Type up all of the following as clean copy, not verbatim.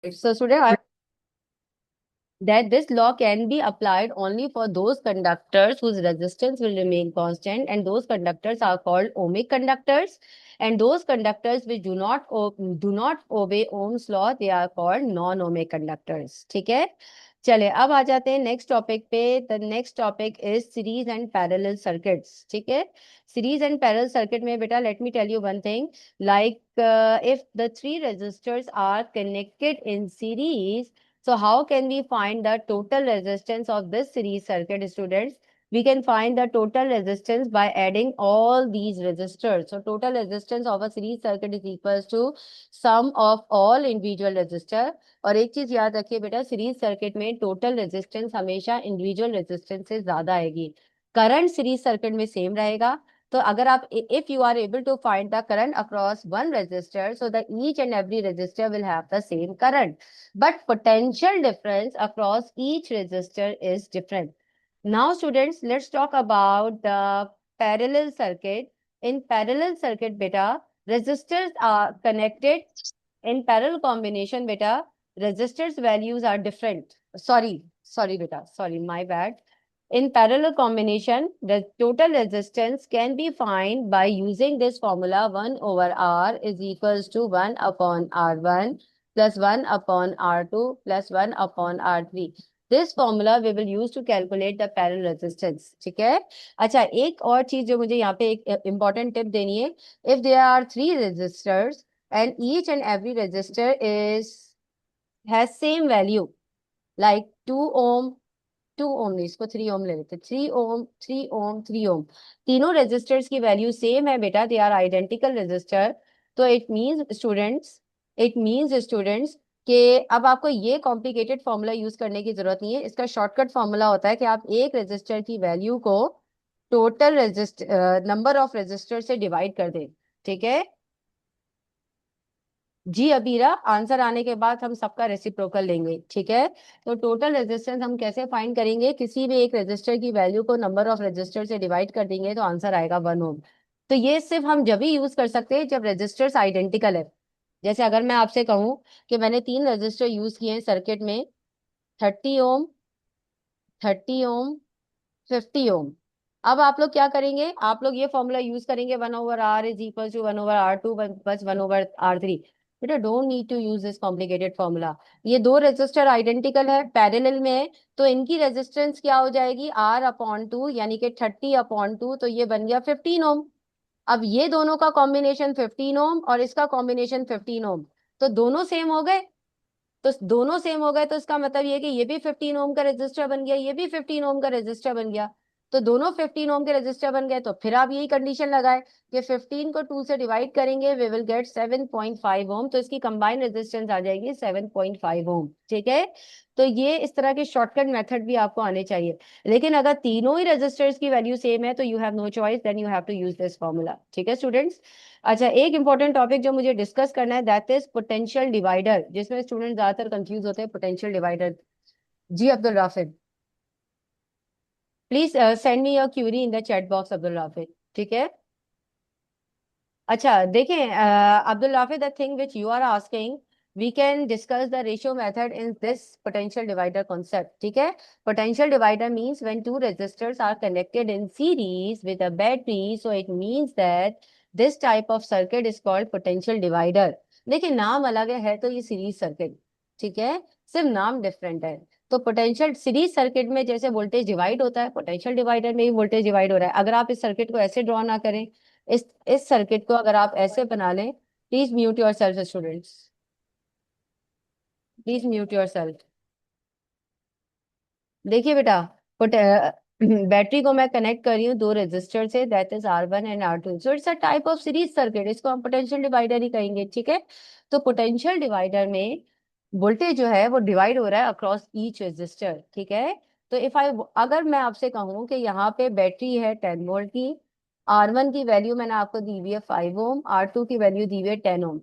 So today that this law can be applied only for those conductors whose resistance will remain constant, and those conductors are called ohmic conductors, and those conductors which do not obey Ohm's law, they are called non-ohmic conductors. ठीक है, चले अब आ जाते हैं next topic पे. The next topic is series and parallel circuits. ठीक है, सीरीज एंड पैरेलल सर्किट में बेटा let me tell you one thing. like if the three resistors are connected in series, so how can we find the total resistance of this series circuit, students? We can find the total resistance by adding all these resistors. So total resistance of a series circuit is equals to sum of all individual resistor. और एक चीज याद रखिए बेटा, series circuit में total resistance हमेशा individual resistance से ज्यादा आएगी. करंट सीरीज सर्किट में सेम रहेगा. तो अगर आप if you are able to find the current across one resistor, so that each and every resistor will have the same current, but potential difference across each resistor is different. Now students, let's talk about the parallel circuit. In parallel circuit beta, resistors are connected in parallel combination beta. Resistors values are different. Sorry beta, sorry, my bad. In parallel combination, the total resistance can be found by using this formula. 1 over R is equals to 1 upon R1 plus 1 upon R2 plus 1 upon R3. This formula we will use to calculate the parallel resistance. ठीक है, अच्छा एक और चीज जो मुझे यहाँ पे एक important tip देनी है. If there are three resistors and each and every resistor has same value, like 2 ohm, 2 ओम नहीं, इसको 3 ओम ले लेते. 3 ओम, 3 ओम, 3 ओम, तीनों रेजिस्टर्स की वैल्यू सेम है बेटा, दे आर आइडेंटिकल रेजिस्टर. तो इट मींस स्टूडेंट्स कि अब आपको ये कॉम्प्लिकेटेड फॉर्मूला यूज करने की जरूरत नहीं है. इसका शॉर्टकट फॉर्मूला होता है कि आप एक रेजिस्टर की वैल्यू को टोटल नंबर ऑफ रेजिस्टर से डिवाइड कर दें. ठीक है जी अबीरा, आंसर आने के बाद हम सबका रेसिप्रोकल लेंगे. ठीक है, तो टोटल रेजिस्टेंस हम कैसे फाइंड करेंगे? किसी भी एक रेजिस्टर की वैल्यू को नंबर ऑफ रेजिस्टर से डिवाइड कर देंगे तो आंसर आएगा 1 ओम. तो ये सिर्फ हम जब ही यूज कर सकते हैं जब रेजिस्टर्स आइडेंटिकल है. जैसे अगर मैं आपसे कहूं कि मैंने 3 रेजिस्टर यूज किए हैं सर्किट में, 30 ओम, 30 ओम, 50 ओम. अब आप लोग क्या करेंगे? आप लोग ये फॉर्मूला यूज करेंगे, 1/R is equal to 1/R2 plus 1/R3. बेटा don't need to use this complicated formula. ये दो रेजिस्टर आइडेंटिकल है, पैरेलल में है, तो इनकी रेजिस्टेंस क्या हो जाएगी? R/2, यानी कि 30/2, तो ये बन गया 15 ओम. अब ये दोनों का कॉम्बिनेशन 15 ओम और इसका कॉम्बिनेशन 15 ओम, तो दोनों सेम हो गए. तो दोनों सेम हो गए तो इसका मतलब ये कि ये भी 15 ओम का रेजिस्टर बन गया, ये भी 15 ओम का रेजिस्टर बन गया. तो दोनों 15 ओम के रेजिस्टर बन गए. तो फिर आप यही कंडीशन लगाए कि 15 को 2 से डिवाइड करेंगे, वी विल गेट 7.5 ओम. तो इसकी कंबाइंड रेजिस्टेंस आ जाएगी 7.5 ओम. ठीक है, तो ये इस तरह के शॉर्टकट मेथड भी आपको आने चाहिए. लेकिन अगर तीनों ही रेजिस्टर्स की वैल्यू सेम है तो you have no choice, then you have to use this formula. ठीक है स्टूडेंट्स, अच्छा एक इंपॉर्टेंट टॉपिक जो मुझे डिस्कस करना है, दैट इज पोटेंशियल डिवाइडर, जिसमें स्टूडेंट ज्यादातर कंफ्यूज होते हैं. Potential divider. जी Abdul Rafid, please send me your query in the chat box Abdul Rafid. ठीक है, अच्छा देखें Abdul Rafid, the thing which you are asking, we can discuss the ratio method in this potential divider concept. ठीक है, potential divider means when two resistors are connected in series with a battery, so it means that this type of circuit is called potential divider. देखिए नाम अलग है तो ये series circuit. ठीक है, सिर्फ नाम डिफरेंट है. तो पोटेंशियल सीरीज सर्किट में जैसे वोल्टेज डिवाइड होता है, पोटेंशियल डिवाइडर में भी वोल्टेज डिवाइड हो रहा है. अगर आप इस सर्किट को ऐसे ड्रॉ ना करें, इस सर्किट को अगर आप ऐसे बना लें, please mute your self students, please mute your self. देखिए बेटा, बैटरी को मैं कनेक्ट कर रही हूँ दो रेजिस्टर से, that is R1 and R2. So it's a type of series circuit, इसको हम पोटेंशियल डिवाइडर ही कहेंगे. ठीक है, तो पोटेंशियल डिवाइडर में वोल्टेज जो है वो डिवाइड हो रहा है अक्रॉस ईच रेजिस्टर. ठीक है, तो अगर मैं आपसे कहूँ कि यहाँ पे बैटरी है 10 वोल्ट की, R1 की वैल्यू मैंने आपको दी हुई है 5 ओम, R2 की वैल्यू दी हुई है 10 ओम,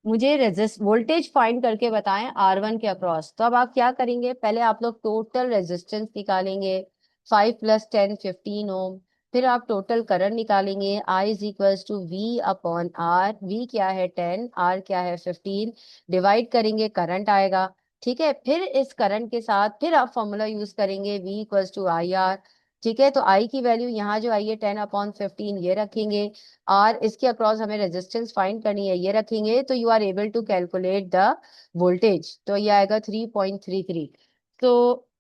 मुझे रेजिस्ट वोल्टेज फाइंड करके बताएं R1 के अक्रॉस. तो अब आप क्या करेंगे? पहले आप लोग टोटल रेजिस्टेंस निकालेंगे. 5 + 10 15 ओम, फिर आप टोटल करंट निकालेंगे, I is equals to V upon R। V क्या है 10, R क्या है 15, डिवाइड करेंगे करंट आएगा। ठीक है, फिर इस करंट के साथ फिर आप फॉर्मूला यूज करेंगे V equals to I R. ठीक है, तो I की वैल्यू यहाँ जो आई है 10/15 ये रखेंगे, R इसके अक्रॉस हमें रेजिस्टेंस फाइंड करनी है ये रखेंगे, तो you are able to calculate the voltage, तो ये आएगा 3.33। तो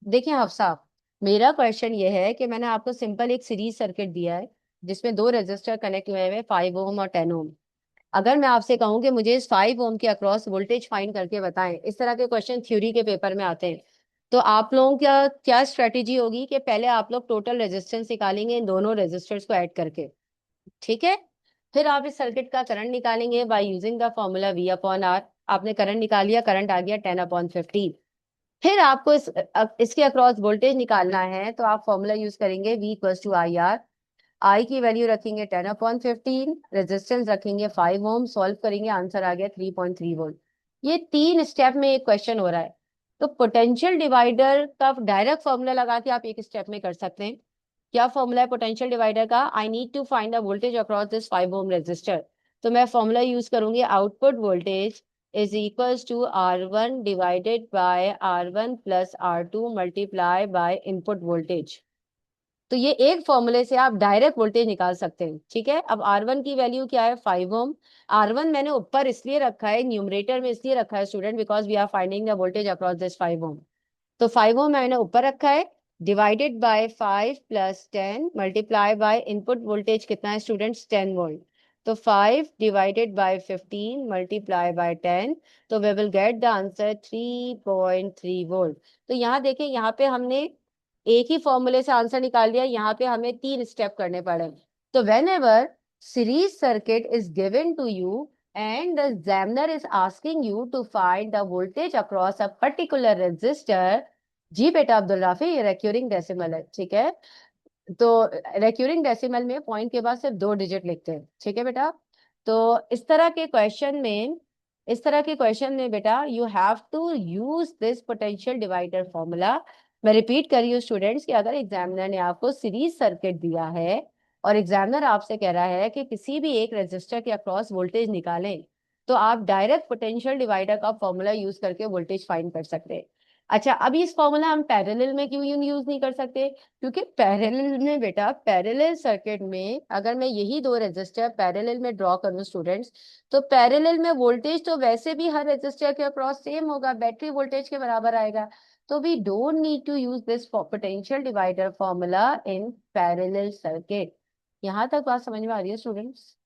देखिए हफ्सा, मेरा क्वेश्चन ये है कि मैंने आपको सिंपल एक सीरीज सर्किट दिया है जिसमें दो रेजिस्टर कनेक्ट हुए हैं 5 ओम और 10 ओम। अगर मैं आपसे कहूं कि मुझे इस 5 ओम के अक्रॉस वोल्टेज फाइंड करके बताएं, इस तरह के क्वेश्चन थ्योरी के पेपर में आते हैं, तो आप लोगों का क्या स्ट्रेटेजी होगी कि पहले आप लोग टोटल रेजिस्टेंस निकालेंगे इन दोनों रेजिस्टर्स को ऐड करके। ठीक है, फिर आप इस सर्किट का करंट निकालेंगे by using the formula V upon R। आपने करंट निकाल लिया, करंट आ गया 10/15। फिर आपको इसके अक्रॉस वोल्टेज निकालना है, तो आप फॉर्मूला यूज करेंगे V equals to I R. I की वैल्यू रखेंगे 10/15, रेजिस्टेंस रखेंगे 5 ओम, सॉल्व करेंगे, आंसर आ गया 3.3 वोल्ट। ये 3 स्टेप में एक क्वेश्चन हो रहा है, तो पोटेंशियल डिवाइडर का डायरेक्ट फॉर्मूला लगा के आप एक स्टेप में कर सकते हैं। क्या फॉर्मूला है पोटेंशियल डिवाइडर का? I need to find the voltage across this 5 ohm resistor. तो मैं फॉर्मूला यूज करूंगी, output voltage is equals to R1 divided by R1 plus R2 multiply by input voltage. तो ये एक फॉर्मूले से आप डायरेक्ट वोल्टेज निकाल सकते हैं। ठीक है, अब R1 की वैल्यू क्या है 5 ओम। R1 मैंने ऊपर इसलिए रखा है, न्यूमरेटर में इसलिए रखा है student, because we are finding the voltage across this 5 ohm. तो 5 ओम मैंने ऊपर रखा है, divided by 5 + 10 multiply by input voltage कितना है स्टूडेंट्स 10 वोल्ट। तो 5 डिवाइडेड बाय 15 मल्टीप्लाई बाय 10, तो we will get the answer 3.3 volt. तो यहाँ देखें, यहाँ पे हमने एक ही फॉर्मूले से आंसर निकाल लिया, यहाँ पे हमें 3 स्टेप करने पड़े। तो whenever series circuit is given to you and the examiner is asking you to find the voltage across a particular resistor। जी बेटा अब्दुल राफी, ये रेक्यूरिंग डेसिमल है। ठीक है, तो रेक्यूरिंग डेसिमल में पॉइंट के बाद सिर्फ 2 डिजिट लिखते हैं। ठीक है बेटा, तो इस तरह के क्वेश्चन में, इस तरह के क्वेश्चन में बेटा you have to use this potential divider formula. मैं रिपीट कर रही हूँ स्टूडेंट्स कि अगर एग्जामिनर ने आपको सीरीज सर्किट दिया है और एग्जामिनर आपसे कह रहा है कि किसी भी एक रेजिस्टर के अक्रॉस वोल्टेज निकालें, तो आप डायरेक्ट पोटेंशियल डिवाइडर का फॉर्मूला यूज करके वोल्टेज फाइंड कर सकते हैं। अच्छा, अब इस फॉर्मूला हम पैरेलल में क्यों यूज नहीं कर सकते? क्योंकि पैरेलल में बेटा, पैरेलल सर्किट में अगर मैं यही दो रेजिस्टर पैरेलल में ड्रॉ करूं स्टूडेंट्स, तो पैरेलल में वोल्टेज तो वैसे भी हर रेजिस्टर के अक्रॉस सेम होगा, बैटरी वोल्टेज के बराबर आएगा। तो we don't need to use this potential divider formula in parallel circuit. यहाँ तक बात समझ में आ रही है स्टूडेंट्स?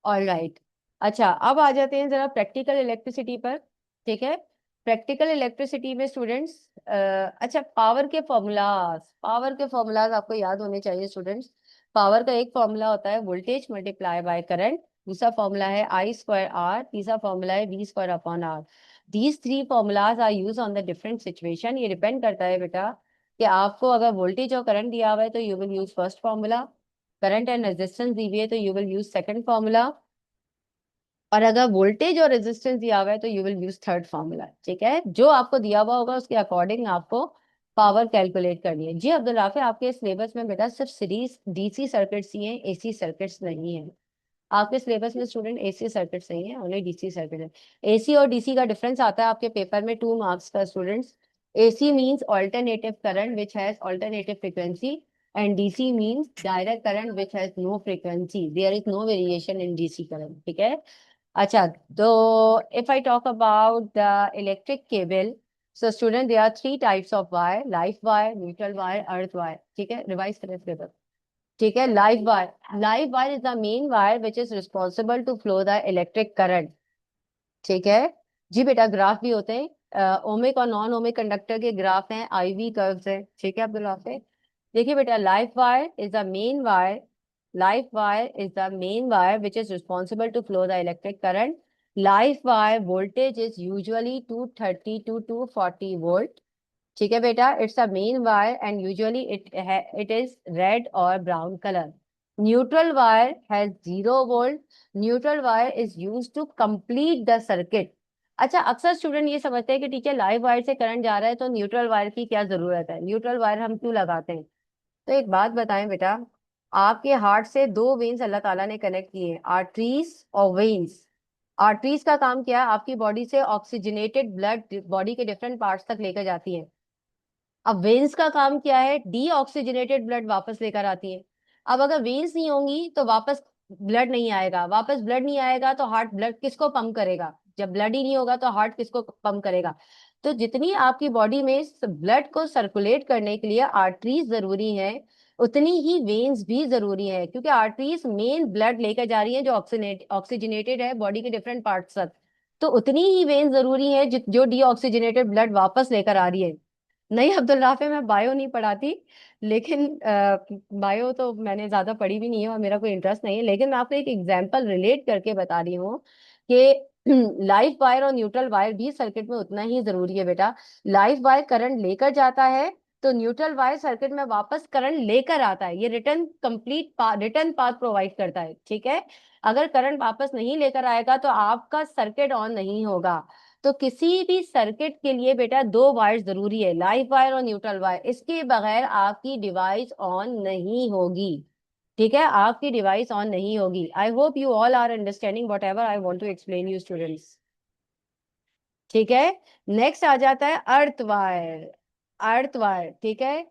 All right. अच्छा, अब आ जाते हैं जरा प्रैक्टिकल इलेक्ट्रिसिटी पर। ठीक है, प्रैक्टिकल इलेक्ट्रिसिटी में स्टूडेंट्स, अच्छा पावर के फॉर्मूलाज, पावर के फॉर्मूलाज आपको याद होने चाहिए स्टूडेंट्स। पावर का एक फॉर्मूला होता है वोल्टेज मल्टीप्लाई बाय करंट, दूसरा फॉर्मूला है I²R, तीसरा फॉर्मूला है V²/R। These 3 formulas are use on the different situation. ये डिपेंड करता है बेटा कि आपको अगर वोल्टेज और करंट दिया हुआ है तो you will use first formula, current and resistance दी हुई है तो you will use second formula, और अगर वोल्टेज और रेजिस्टेंस दिया हुआ है तो you will use third formula. ठीक है, जो आपको दिया हुआ होगा उसके अकॉर्डिंग आपको पावर कैलकुलेट करनी है। जी अब्दुल राफे, आपके सिलेबस में बेटा सिर्फ सीरीज डीसी सर्किट्स ही हैं, एसी सर्किट्स नहीं है। आपके सिलेबस में स्टूडेंट एसी सर्किट्स नहीं है, ओनली डीसी सर्किट है। एसी और डीसी का डिफरेंस आता है आपके पेपर में 2 मार्क्स का students. AC means alternative current which has alternative frequency, and DC means direct current which has no frequency, there is no variation in DC current. ठीक है, अच्छा, तो if I talk about the electric cable, so student there are 3 types of wire: live wire, neutral wire, earth wire। ठीक है, revise करें इसके बाद। ठीक है, live wire, live wire is the main wire which is responsible to flow the electric current। ठीक है जी बेटा, ग्राफ भी होते हैं, ओमिक और नॉन ओमिक कंडक्टर के ग्राफ हैं, आईवी कर्व्स हैं। ठीक है अब्दुल हाफिज, देखिए बेटा, life wire is the main wire, live wire is the main wire which is responsible to flow the electric current। Live wire voltage is usually 230 to 240 volt। ठीक है बेटा, it's a main wire and usually it is red or brown color। Neutral wire has 0 volt। Neutral wire is used to complete the circuit। अच्छा, अक्सर student ये समझते हैं कि teacher live wire से करंट जा रहा है तो न्यूट्रल वायर की क्या जरूरत है, न्यूट्रल वायर हम क्यों लगाते हैं? तो एक बात बताएं बेटा, आपके हार्ट से दो वेन्स अल्लाह ताला ने कनेक्ट किए हैं, आर्टरीज और वेन्स। आर्टरीज का काम क्या है, आपकी बॉडी से ऑक्सीजनेटेड ब्लड बॉडी के डिफरेंट पार्ट्स तक लेकर जाती है। अब वेन्स का काम क्या है, डीऑक्सीजनेटेड ब्लड वापस लेकर आती है। अब अगर वेन्स नहीं होंगी तो वापस ब्लड नहीं आएगा, वापस ब्लड नहीं आएगा तो हार्ट ब्लड किसको पंप करेगा, जब ब्लड ही नहीं होगा तो हार्ट किसको पंप करेगा। तो जितनी आपकी बॉडी में ब्लड को सर्कुलेट करने के लिए आर्टरीज जरूरी है, उतनी ही वेन्स भी जरूरी है, क्योंकि आर्टरीज मेन ब्लड लेकर जा रही है जो ऑक्सीजनेटेड है बॉडी के डिफरेंट पार्ट्स तक। तो उतनी ही वेन जरूरी है जो डीऑक्सीजनेटेड ब्लड वापस लेकर आ रही है। नहीं अब्दुल राफे, मैं बायो नहीं पढ़ाती, लेकिन बायो तो मैंने ज्यादा पढ़ी भी नहीं है और मेरा कोई इंटरेस्ट नहीं है, लेकिन मैं आपको एक एग्जांपल रिलेट करके बता रही हूँ कि लाइव वायर और न्यूट्रल वायर भी सर्किट में उतना ही जरूरी है बेटा। लाइव वायर करंट लेकर जाता है, तो न्यूट्रल वायर सर्किट में वापस करंट लेकर आता है। ये रिटर्न पाथ प्रोवाइड करता है, ठीक है। अगर करंट वापस नहीं लेकर आएगा तो आपका सर्किट ऑन नहीं होगा। तो किसी भी सर्किट के लिए बेटा दो वायर जरूरी है, लाइव वायर और न्यूट्रल वायर, इसके बगैर आपकी डिवाइस ऑन नहीं होगी। ठीक है, आपकी डिवाइस ऑन नहीं होगी। I hope you all are understanding whatever I want to explain you students. ठीक है। नेक्स्ट आ जाता है अर्थ वायर। अर्थ वायर, ठीक है।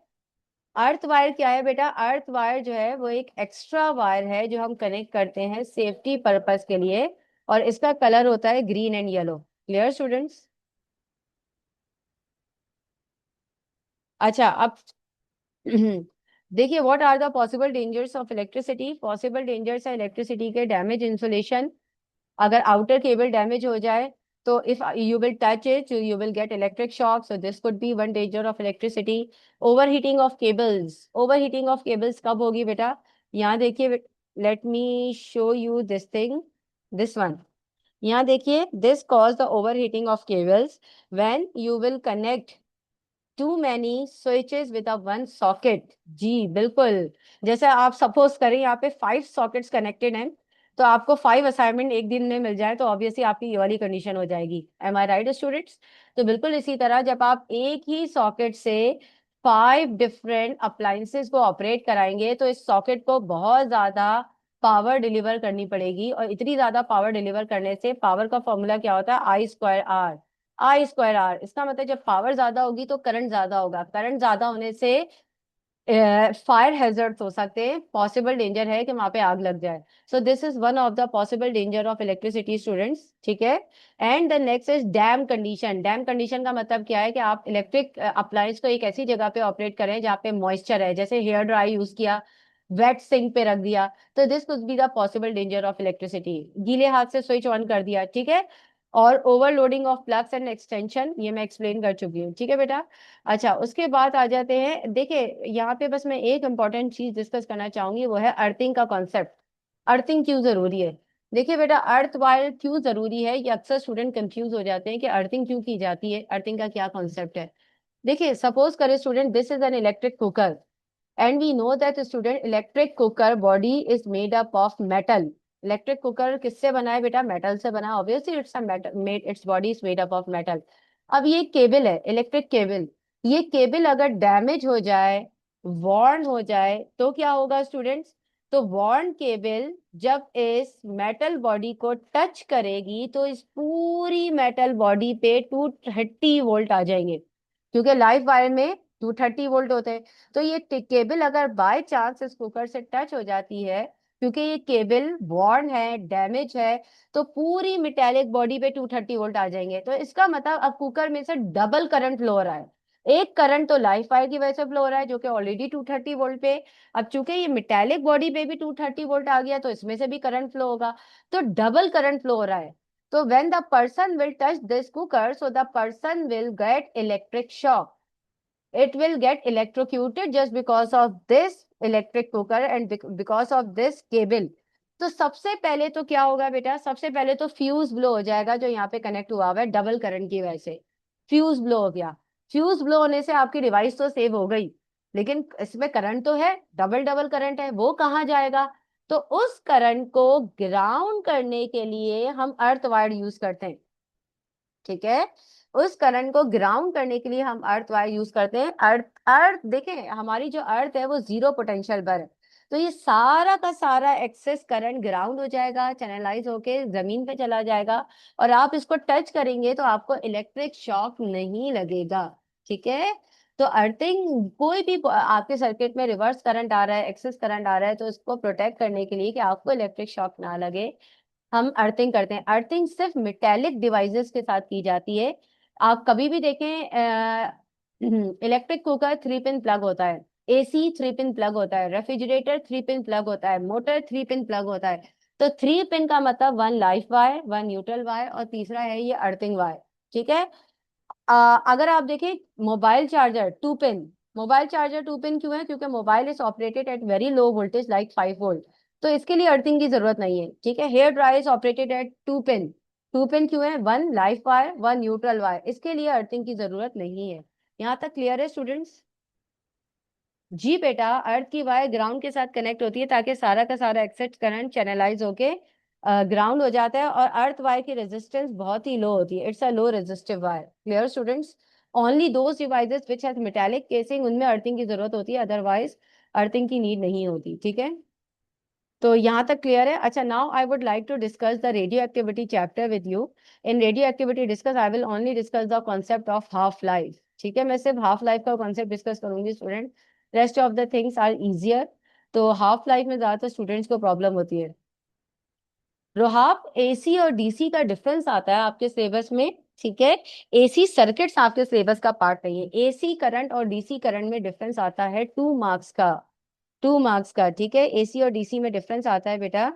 अर्थ वायर क्या है बेटा, अर्थ वायर जो है वो एक एक्स्ट्रा वायर है जो हम कनेक्ट करते हैं सेफ्टी पर्पस के लिए, और इसका कलर होता है green and yellow. Clear students? अच्छा, अब देखिए, what are the possible dangers of electricity. Possible dangers है इलेक्ट्रिसिटी के, डैमेज इंसुलेशन, अगर आउटर केबल डैमेज हो जाए तो if you will touch it you will get electric shock, so this could be one danger of electricity. Overheating of cables. Overheating of cables कब होगी बेटा, यहाँ देखिए, let me show you this thing, this one. यहाँ देखिए, this cause the overheating of cables when you will connect to many switches with a one socket. जी बिल्कुल, जैसे आप सपोज करें यहाँ पे 5 सॉकेट्स कनेक्टेड हैं, तो आपको 5 असाइनमेंट एक दिन में मिल जाए तो ऑब्वियसली आपकी ये वाली कंडीशन हो जाएगी। एम आई राइट स्टूडेंट्स? तो बिल्कुल इसी तरह जब आप एक ही सॉकेट से 5 डिफरेंट अप्लायंसेस को ऑपरेट कराएंगे तो इस सॉकेट को बहुत ज्यादा पावर डिलीवर करनी पड़ेगी, और इतनी ज्यादा पावर डिलीवर करने से, पावर का फॉर्मूला क्या होता है, I²R। I²R, इसका मतलब जब पावर ज्यादा होगी तो करंट ज्यादा होगा, करंट ज्यादा होने से फायर हैजर्ड्स हो सकते हैं, पॉसिबल डेंजर है कि वहां पे आग लग जाए। So this is one of the possible danger of electricity students, ठीक है। And the next is damn condition. Dam condition का मतलब क्या है कि आप इलेक्ट्रिक अप्लायंस को एक ऐसी जगह पे ऑपरेट करें जहाँ पे मॉइस्चर है, जैसे हेयर ड्राई यूज किया, वेट सिंक पे रख दिया, तो this could be the possible danger of electricity. गीले हाथ से स्विच ऑन कर दिया, ठीक है। और overloading of plugs and extension, ये मैं एक्सप्लेन कर चुकी हूँ, ठीक है बेटा। अच्छा, उसके बाद आ जाते हैं, देखिए यहाँ पे बस मैं एक इंपॉर्टेंट चीज डिस्कस करना चाहूंगी, वो है अर्थिंग का कॉन्सेप्ट। अर्थिंग क्यों जरूरी है? देखिए बेटा, अर्थ वायर क्यों जरूरी है, ये अक्सर स्टूडेंट कंफ्यूज हो जाते हैं कि अर्थिंग क्यों की जाती है, अर्थिंग का क्या कॉन्सेप्ट है। देखिए, सपोज करें student, this is an electric cooker, and we know that student electric cooker body is made up of metal। Electric cooker किससे बना है बेटा, मेटल से बना है, obviously it's metal, made its body is made up of metal. अब ये cable है, इलेक्ट्रिक केबल, ये केबल अगर डैमेज हो जाए, वॉर्न हो जाए, तो क्या होगा स्टूडेंट्स, तो वॉर्न केबल जब इस मेटल बॉडी को टच करेगी तो इस पूरी मेटल बॉडी पे 230 वोल्ट आ जाएंगे, क्योंकि लाइव वायर में 230 वोल्ट होते हैं। तो ये केबल अगर बाय चांस इस कुकर से टच हो जाती है, क्योंकि ये केबल वॉर्न है, डैमेज है, तो पूरी मेटेलिक बॉडी पे 230 वोल्ट आ जाएंगे। तो इसका मतलब अब कुकर में से डबल करंट फ्लो हो रहा है। एक करंट तो लाइव फायर की वजह से फ्लो हो रहा है जो कि ऑलरेडी 230 वोल्ट पे, अब चूंकि ये मेटेलिक बॉडी पे भी 230 वोल्ट आ गया तो इसमें से भी करंट फ्लो होगा, तो डबल करंट फ्लो हो रहा है। तो when the person will touch this cooker, so the person will get electric shock, it will get electrocuted just because of this electric cooker and because of this cable। तो सबसे पहले तो क्या होगा बेटा, सबसे पहले तो फ्यूज ब्लो हो जाएगा जो यहाँ पे कनेक्ट हुआ हुआ है डबल करंट की वजह से, फ्यूज ब्लो हो गया। फ्यूज ब्लो होने से आपकी डिवाइस तो सेव हो गई, लेकिन इसमें करंट तो है, डबल डबल करंट है, वो कहाँ जाएगा, तो उस करंट को ग्राउंड करने के लिए हम अर्थ वायर यूज करते हैं, ठीक है। उस करंट को ग्राउंड करने के लिए हम अर्थ वायर यूज करते हैं। अर्थ अर्थ देखें, हमारी जो अर्थ है वो जीरो पोटेंशियल पर है, तो ये सारा का सारा एक्सेस करंट ग्राउंड हो जाएगा, चैनलाइज होके जमीन पे चला जाएगा, और आप इसको टच करेंगे तो आपको इलेक्ट्रिक शॉक नहीं लगेगा। ठीक है, तो अर्थिंग, कोई भी आपके सर्किट में रिवर्स करंट आ रहा है, एक्सेस करंट आ रहा है, तो इसको प्रोटेक्ट करने के लिए कि आपको इलेक्ट्रिक शॉक ना लगे, हम अर्थिंग करते हैं। अर्थिंग सिर्फ मेटेलिक डिवाइसेस के साथ की जाती है। आप कभी भी देखें, इलेक्ट्रिक कुकर 3 पिन प्लग होता है, एसी 3 पिन प्लग होता है, रेफ्रिजरेटर 3 पिन प्लग होता है, मोटर 3 पिन प्लग होता है। तो 3 पिन का मतलब 1 लाइफ वायर, 1 न्यूट्रल वायर, और तीसरा है ये अर्थिंग वायर। ठीक है, अगर आप देखें mobile charger 2 pin, mobile charger 2 pin क्यों है? क्योंकि mobile is operated at very low voltage like 5 volt, तो इसके लिए अर्थिंग की जरूरत नहीं है। ठीक है, hair dryer is operated at 2 pin, 2 pin क्यों है? 1 लाइफ वायर, 1 न्यूट्रल वायर, इसके लिए अर्थिंग की जरूरत नहीं है। यहाँ तक क्लियर है स्टूडेंट्स? जी बेटा, अर्थ की वायर ग्राउंड के साथ कनेक्ट होती है ताकि सारा का सारा एक्सेस करंट चैनलाइज होके ग्राउंड हो जाता है, और अर्थ वायर की रेजिस्टेंस बहुत ही लो होती है, it's a low resistive wire. Clear students? Only those devices which has metallic casing, उनमें अर्थिंग की जरूरत होती है, अदरवाइज अर्थिंग की नीड नहीं होती। ठीक है, तो यहाँ तक क्लियर है? अच्छा, now I would like to discuss the radioactivity chapter with you. In radioactivity discuss I will only discuss the concept of half life. ठीक है, मैं सिर्फ हाफ लाइफ का कॉन्सेप्ट डिस्कस करूंगी student, rest of the things are easier. तो half life में ज्यादातर students को प्रॉब्लम होती है। रोहाप, एसी और डीसी का डिफरेंस आता है आपके सिलेबस में। ठीक है, एसी सर्किट्स आपके सिलेबस का पार्ट नहीं है। एसी करंट और डीसी करंट में डिफरेंस आता है 2 मार्क्स का, 2 मार्क्स का। ठीक है, एसी और डीसी में डिफरेंस आता है बेटा।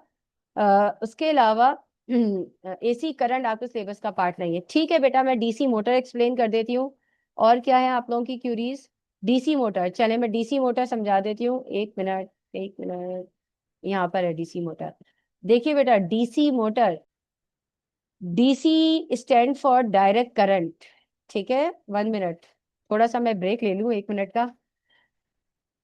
उसके अलावा एसी करंट आपके सिलेबस का पार्ट नहीं है। ठीक है बेटा, मैं डीसी मोटर एक्सप्लेन कर देती हूँ। और क्या है आप लोगों की क्यूरीज? डीसी मोटर, चले मैं डीसी मोटर समझा देती हूँ, 1 मिनट, 1 मिनट। यहाँ पर है डीसी मोटर। देखिए बेटा, DC motor, DC stand for direct current. ठीक है, 1 मिनट, थोड़ा सा मैं ब्रेक ले लूँ 1 मिनट का।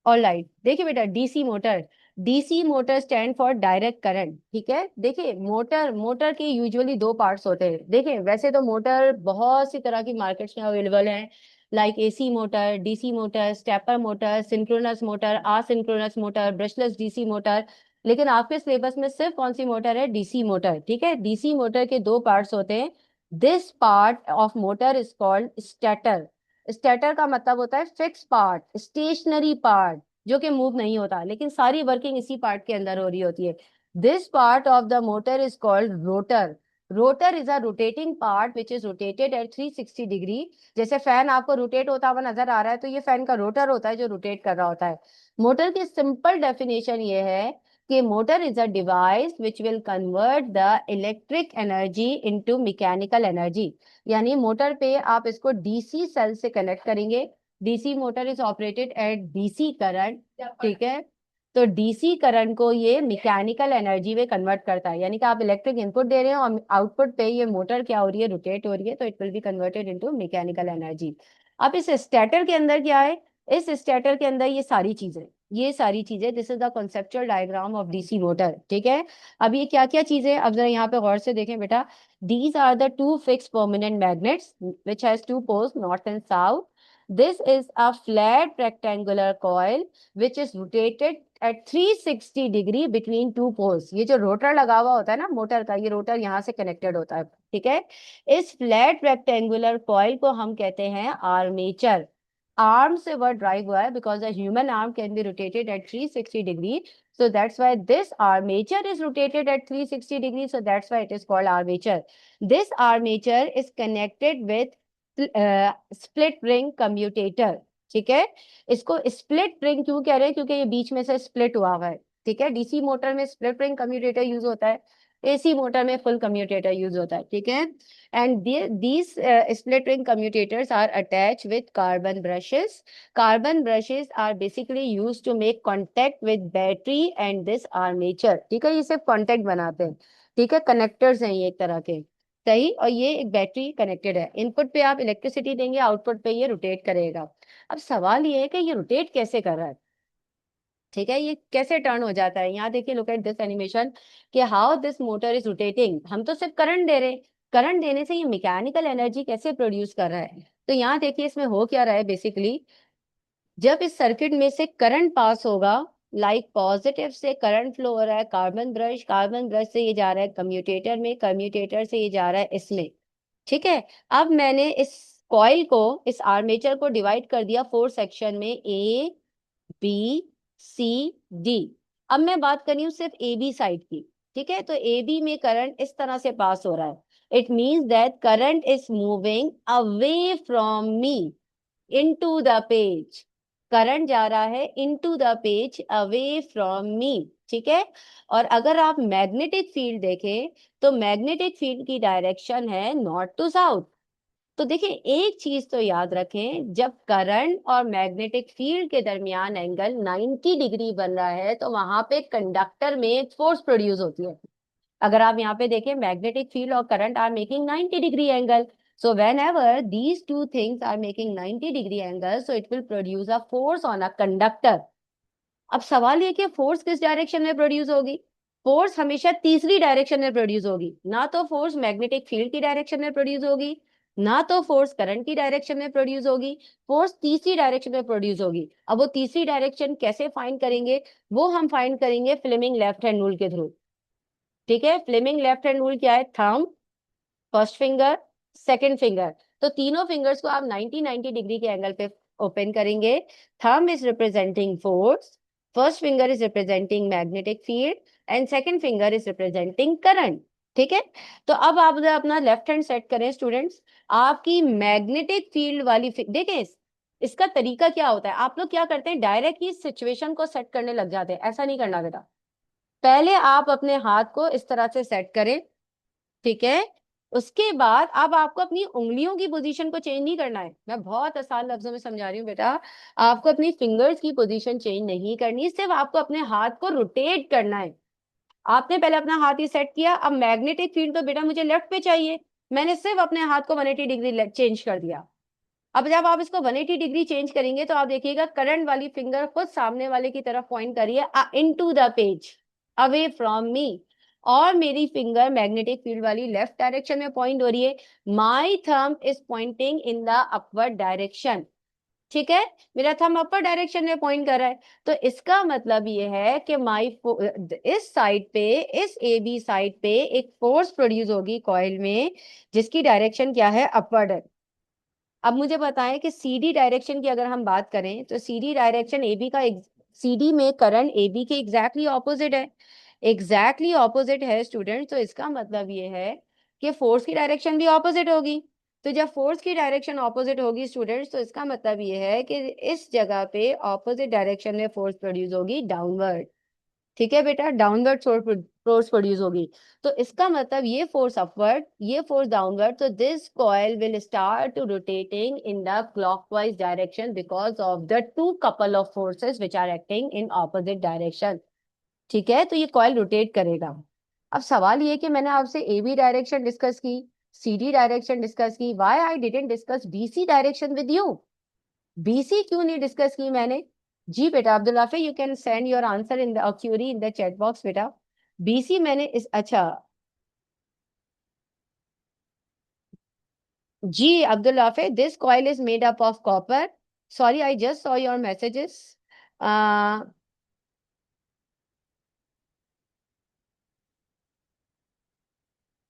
ऑल राइट, देखिए बेटा, DC motor, DC motor stand for direct current. ठीक है, देखिए मोटर, मोटर के यूजुअली 2 पार्ट्स होते हैं। देखिए वैसे तो मोटर बहुत सी तरह की मार्केट्स में अवेलेबल है, like AC motor, DC motor, stepper motor, synchronous motor, asynchronous motor, brushless DC motor. लेकिन आपके सिलेबस में सिर्फ कौन सी मोटर है? DC motor. ठीक है, डीसी मोटर के 2 पार्ट्स होते हैं। This part of motor is called stator. Stator का मतलब होता है फिक्स पार्ट, स्टेशनरी पार्ट, जो कि मूव नहीं होता, लेकिन सारी वर्किंग इसी पार्ट के अंदर हो रही होती है। This part of the motor is called rotor. Rotor is a rotating part which is rotated eight 360 degree. जैसे फैन आपको रोटेट होता हुआ नजर आ रहा है, तो ये फैन का रोटर होता है जो रोटेट कर रहा होता है। मोटर की सिंपल डेफिनेशन ये है कि motor is a device which will convert the electric energy into mechanical energy. यानी मोटर पे आप इसको डीसी सेल से कनेक्ट करेंगे। DC motor is operated eight DC current. ठीक है, तो डीसी करंट को ये मैकेनिकल एनर्जी में कन्वर्ट करता है, यानी कि आप इलेक्ट्रिक इनपुट दे रहे हैं और आउटपुट पे ये मोटर क्या हो रही है? रोटेट हो रही है, तो it will be converted into mechanical energy. अब इस स्टेटर के अंदर क्या है? इस स्टेटर के अंदर ये सारी चीजें, ये सारी चीजें, this is the conceptual diagram of DC motor. ठीक है, अब ये क्या क्या चीजें, अब जरा यहाँ पे गौर से देखें बेटा। These are the two fixed permanent magnets which has 2 poles, north and south. This is a flat rectangular coil which is rotated at 360 degree between 2 poles. ये जो रोटर लगा हुआ होता है ना मोटर का, ये रोटर यहाँ से कनेक्टेड होता है। ठीक है, इस फ्लैट रेक्टेंगुलर कॉइल को हम कहते हैं आर्मेचर। आर्म से वर्ड ड्राइव हुआ है because the human arm can be rotated eight 360 degree, so that's why this armature is rotated at 360 degrees, so that's why it is called armature. This armature is connected with split ring commutator. ठीक है, इसको split ring क्यों कह रहे हैं? क्योंकि ये बीच में से स्प्लिट हुआ हुआ है। ठीक है, डीसी मोटर में स्प्लिट रिंग कम्यूटेटर यूज होता है, एसी मोटर में फुल कम्यूटेटर यूज होता है। ठीक है, and these split ring commutators are attached with carbon brushes. Carbon brushes are basically used to make contact with battery and this armature. ठीक है, ये सिर्फ contact बनाते हैं। ठीक है, कनेक्टर्स हैं ये एक तरह के, सही। और ये एक बैटरी कनेक्टेड है, इनपुट पे आप इलेक्ट्रिसिटी देंगे, आउटपुट पे ये रोटेट करेगा। अब सवाल ये है कि ये रोटेट कैसे कर रहा है? ठीक है, ये कैसे टर्न हो जाता है? यहाँ देखिए, लुक एट दिस एनिमेशन, कि how this motor is rotating. हम तो सिर्फ करंट दे रहे हैं, करंट देने से ये मैकेनिकल एनर्जी कैसे प्रोड्यूस कर रहा है। तो यहाँ देखिए इसमें हो क्या रहा है बेसिकली, जब इस सर्किट में से करंट पास होगा, लाइक पॉजिटिव से करंट फ्लो हो रहा है कार्बन ब्रश से ये जा रहा है कम्यूटेटर में, कम्यूटेटर से ये जा रहा है इसमें। ठीक है। अब मैंने इस कॉइल को, इस आर्मेचर को डिवाइड कर दिया 4 सेक्शन में, ए बी सी डी। अब मैं बात कर रही हूँ सिर्फ ए बी साइड की। ठीक है, तो ए बी में करंट इस तरह से पास हो रहा है। It means that current is moving away from me into the page. Current जा रहा है into the page away from मी। ठीक है। और अगर आप मैग्नेटिक फील्ड देखें तो मैग्नेटिक फील्ड की डायरेक्शन है नॉर्थ टू साउथ। तो देखिए एक चीज तो याद रखें, जब करंट और मैग्नेटिक फील्ड के दरमियान एंगल 90 डिग्री बन रहा है तो वहां पे कंडक्टर में एक फोर्स प्रोड्यूस होती है। अगर आप यहाँ पे देखें, मैग्नेटिक फील्ड और current are making 90 degree angle, so whenever these two things are making 90 degree angle, so it will produce a force on a conductor. अब सवाल ये कि फोर्स किस डायरेक्शन में प्रोड्यूस होगी। फोर्स हमेशा तीसरी डायरेक्शन में प्रोड्यूस होगी, ना तो फोर्स मैग्नेटिक फील्ड की डायरेक्शन में प्रोड्यूस होगी, ना तो फोर्स करंट की डायरेक्शन में प्रोड्यूस होगी। फोर्स तीसरी डायरेक्शन में प्रोड्यूस होगी। अब वो तीसरी डायरेक्शन कैसे फाइंड करेंगे, वो हम फाइंड करेंगे फ्लेमिंग लेफ्ट हैंड रूल के थ्रू। ठीक है, फ्लेमिंग लेफ्ट हैंड रूल क्या है, thumb, first finger, second finger. तो तीनों फिंगर्स को आप 90 डिग्री के एंगल पे ओपन करेंगे। Thumb is representing force, first finger is representing magnetic field and second finger is representing current. ठीक है। तो अब आप अपना लेफ्ट हैंड सेट करें स्टूडेंट्स। आपकी मैग्नेटिक फील्ड वाली देखें इसका तरीका क्या होता है। आप लोग क्या करते हैं, डायरेक्ट ही सिचुएशन को सेट करने लग जाते हैं। ऐसा नहीं करना बेटा, पहले आप अपने हाथ को इस तरह से सेट करें। ठीक है। उसके बाद अब आपको अपनी उंगलियों की पोजीशन को चेंज नहीं करना है। मैं बहुत आसान लफ्जों में समझा रही हूँ बेटा, आपको अपनी फिंगर्स की पोजीशन चेंज नहीं करनी, सिर्फ आपको अपने हाथ को रोटेट करना है। आपने पहले अपना हाथ ही सेट किया, अब मैग्नेटिक फील्ड तो बेटा मुझे लेफ्ट पे चाहिए, मैंने सिर्फ अपने हाथ को 180 डिग्री चेंज कर दिया। अब जब आप इसको 180 डिग्री चेंज करेंगे तो आप देखिएगा करंट वाली फिंगर खुद सामने वाले की तरफ पॉइंट करिए, into the page, away from me. और मेरी फिंगर मैग्नेटिक फील्ड वाली लेफ्ट डायरेक्शन में पॉइंट हो रही है। My thumb is pointing in the upward direction. ठीक है, मेरा थंब अपर डायरेक्शन में पॉइंट कर रहा है। तो इसका मतलब ये है कि इस साइड पे, इस ए बी साइड पे एक फोर्स प्रोड्यूस होगी कॉइल में, जिसकी डायरेक्शन क्या है, अपवर्ड है। अब मुझे बताएं कि सीडी डायरेक्शन की अगर हम बात करें तो सीडी डायरेक्शन एबी का, सीडी में करंट एबी के एग्जैक्टली ऑपोजिट है। एग्जैक्टली ऑपोजिट है स्टूडेंट, तो इसका मतलब ये है कि फोर्स की डायरेक्शन भी ऑपोजिट होगी। तो जब फोर्स की डायरेक्शन ऑपोजिट होगी स्टूडेंट्स, तो इसका मतलब ये है कि इस जगह पे ऑपोजिट डायरेक्शन में फोर्स प्रोड्यूस होगी डाउनवर्ड। ठीक है बेटा, डाउनवर्ड फोर्स प्रोड्यूस होगी। तो इसका मतलब ये फोर्स अपवर्ड, ये फोर्स डाउनवर्ड। तो this coil will start to rotating in the clockwise direction because of the two couple of forces which are acting in opposite direction. ठीक है, तो ये कॉइल रोटेट करेगा। अब सवाल ये कि मैंने आपसे ए बी डायरेक्शन डिस्कस की, सी डी डायरेक्शन डिस्कस की, why I didn't discuss B C direction with you. BC क्यों नहीं डिस्कस की मैंने। जी बेटा Abdul Hafiz, you can send your answer in the query in the chat box बेटा। BC मैंने इस, अच्छा जी Abdul Hafiz, this coil is made up of copper. Sorry I just saw your messages.